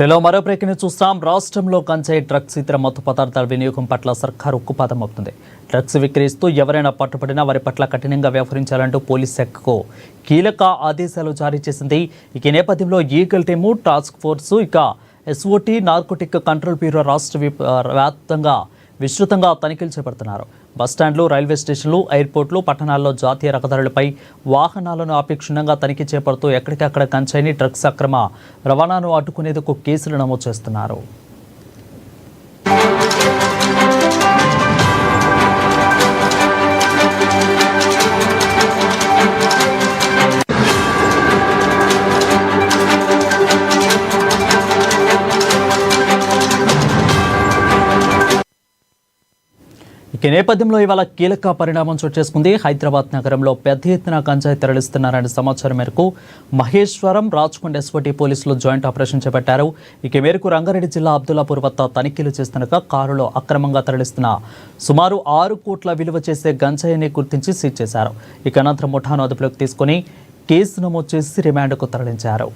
రేలో మరో బ్రేకింగ్ చూస్తాం. రాష్ట్రంలో గంజాయి, డ్రగ్స్, ఇతర మత్తు పదార్థాల వినియోగం పట్ల సర్కారు ఉక్కుపాదం అవుతుంది. డ్రగ్స్ విక్రయిస్తూ ఎవరైనా పట్టుబడినా వారి పట్ల కఠినంగా వ్యవహరించాలంటూ పోలీస్ శాఖకు కీలక ఆదేశాలు జారీ చేసింది. ఈ నేపథ్యంలో eagle team, task force, SOT, narcotic control bureau రాష్ట్ర వ్యాప్తంగా విస్తృతంగా తనిఖీలు చేపడుతున్నారు. బస్టాండ్లు, రైల్వే స్టేషన్లు, ఎయిర్పోర్ట్లు, పట్టణాల్లో జాతీయ రహదారులపై వాహనాలను ఆపి క్షుణ్ణంగా తనిఖీ చేపడుతూ ఎక్కడికక్కడ గంజాయిని, డ్రగ్స్ అక్రమ రవాణాను అడ్డుకునేందుకు కేసులు నమోదు చేస్తున్నారు. ఈ నేపథ్యంలో ఇవాళ కీలక పరిణామం చోటు చేసుకుంది. హైదరాబాద్ నగరంలో పెద్ద ఎత్తున గంజాయి తరలిస్తున్నారనే సమాచారం మేరకు మహేశ్వరం, రాచకొండ ఎస్ఓటీ పోలీసులు జాయింట్ ఆపరేషన్ చేపట్టారు. ఈ మేరకు రంగారెడ్డి జిల్లా అబ్దుల్లాపూర్ వద్ద తనిఖీలు చేస్తుండగా కారులో అక్రమంగా తరలిస్తున్న సుమారు 6 కోట్ల విలువ చేసే గంజాయిని గుర్తించి సీజ్ చేశారు. అనంతరం ముఠాను అదుపులోకి తీసుకుని కేసు నమోదు చేసి రిమాండ్కు తరలించారు.